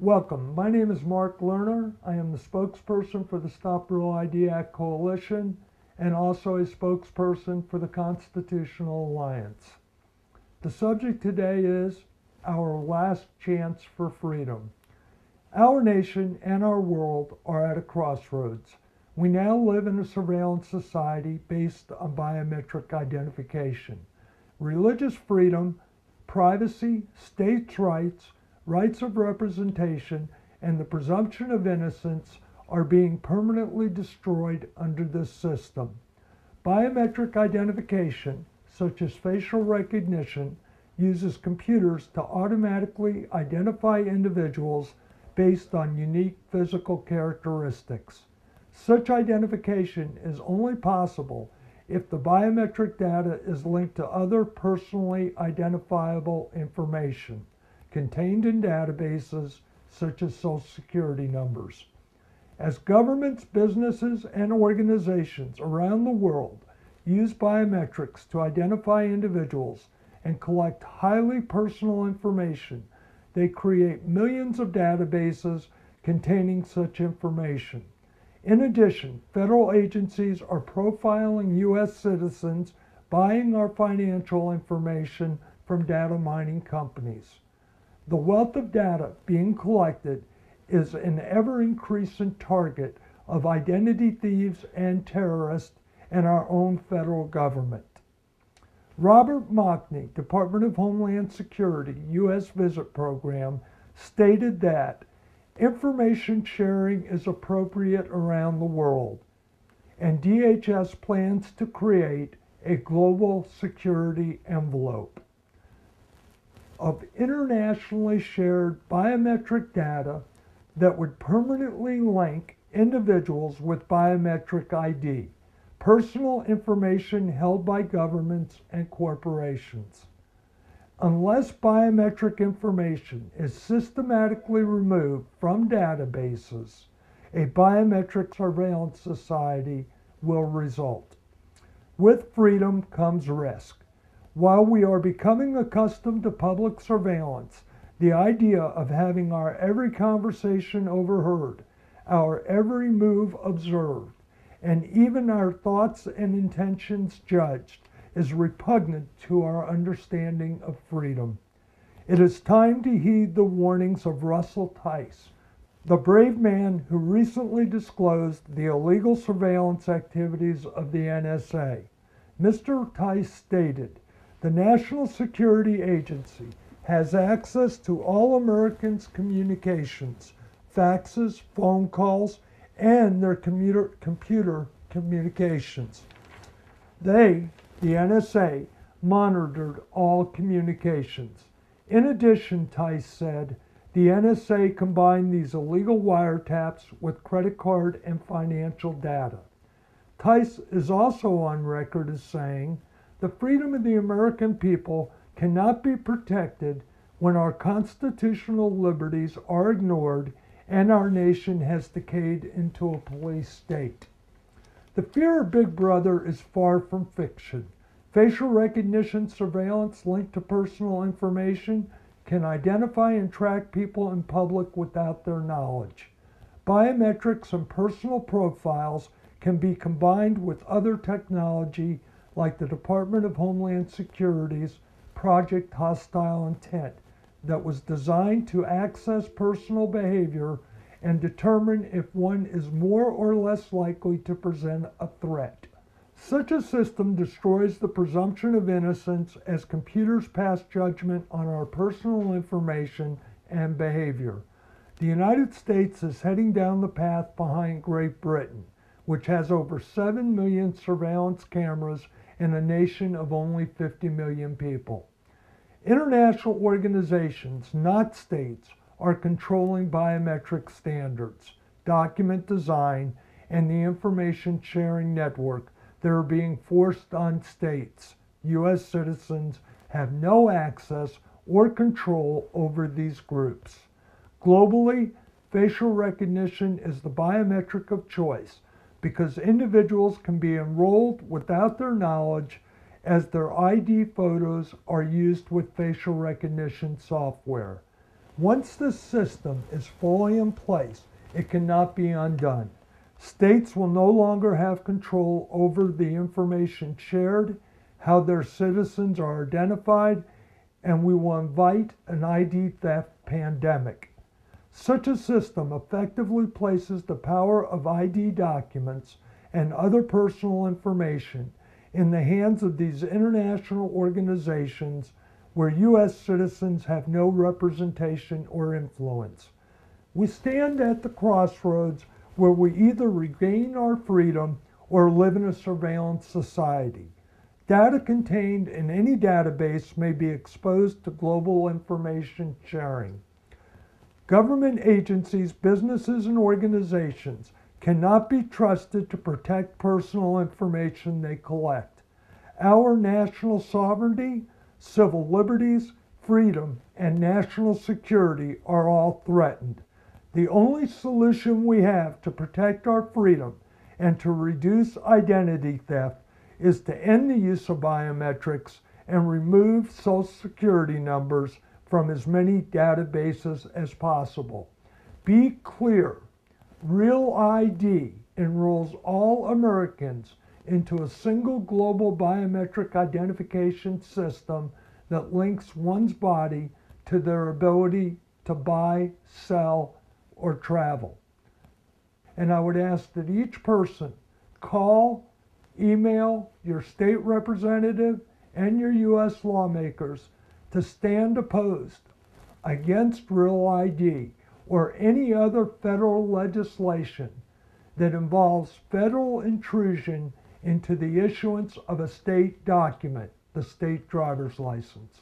Welcome. My name is Mark Lerner. I am the spokesperson for the Stop Real ID Act Coalition and also a spokesperson for the Constitutional Alliance. The subject today is our last chance for freedom. Our nation and our world are at a crossroads. We now live in a surveillance society based on biometric identification. Religious freedom, privacy, states' rights, rights of representation, and the presumption of innocence are being permanently destroyed under this system. Biometric identification, such as facial recognition, uses computers to automatically identify individuals based on unique physical characteristics. Such identification is only possible if the biometric data is linked to other personally identifiable information contained in databases such as Social Security numbers. As governments, businesses, and organizations around the world use biometrics to identify individuals and collect highly personal information, they create millions of databases containing such information. In addition, federal agencies are profiling U.S. citizens, buying our financial information from data mining companies. The wealth of data being collected is an ever-increasing target of identity thieves and terrorists and our own federal government. Robert Mockney, Department of Homeland Security, U.S. Visit Program, stated that information sharing is appropriate around the world, and DHS plans to create a global security envelope of internationally shared biometric data that would permanently link individuals with biometric ID, personal information held by governments and corporations. Unless biometric information is systematically removed from databases, a biometric surveillance society will result. With freedom comes risk. While we are becoming accustomed to public surveillance, the idea of having our every conversation overheard, our every move observed, and even our thoughts and intentions judged is repugnant to our understanding of freedom. It is time to heed the warnings of Russell Tice, the brave man who recently disclosed the illegal surveillance activities of the NSA. Mr. Tice stated, "The National Security Agency has access to all Americans' communications, faxes, phone calls, and their computer communications. They, the NSA, monitored all communications. In addition," Tice said, "the NSA combined these illegal wiretaps with credit card and financial data." Tice is also on record as saying, "The freedom of the American people cannot be protected when our constitutional liberties are ignored and our nation has decayed into a police state." The fear of Big Brother is far from fiction. Facial recognition surveillance linked to personal information can identify and track people in public without their knowledge. Biometrics and personal profiles can be combined with other technology like the Department of Homeland Security's Project Hostile Intent that was designed to access personal behavior and determine if one is more or less likely to present a threat. Such a system destroys the presumption of innocence as computers pass judgment on our personal information and behavior. The United States is heading down the path behind Great Britain, which has over 7 million surveillance cameras in a nation of only 50 million people. International organizations, not states, are controlling biometric standards, document design, and the information sharing network that are being forced on states. U.S. citizens have no access or control over these groups. Globally, facial recognition is the biometric of choice because individuals can be enrolled without their knowledge as their ID photos are used with facial recognition software. Once this system is fully in place, it cannot be undone. States will no longer have control over the information shared, how their citizens are identified, and we will invite an ID theft pandemic. Such a system effectively places the power of ID documents and other personal information in the hands of these international organizations where U.S. citizens have no representation or influence. We stand at the crossroads where we either regain our freedom or live in a surveillance society. Data contained in any database may be exposed to global information sharing. Government agencies, businesses, and organizations cannot be trusted to protect personal information they collect. Our national sovereignty, civil liberties, freedom, and national security are all threatened. The only solution we have to protect our freedom and to reduce identity theft is to end the use of biometrics and remove Social Security numbers from as many databases as possible. Be clear, Real ID enrolls all Americans into a single global biometric identification system that links one's body to their ability to buy, sell, or travel. And I would ask that each person call, email your state representative and your U.S. lawmakers to stand opposed against Real ID or any other federal legislation that involves federal intrusion into the issuance of a state document, the state driver's license.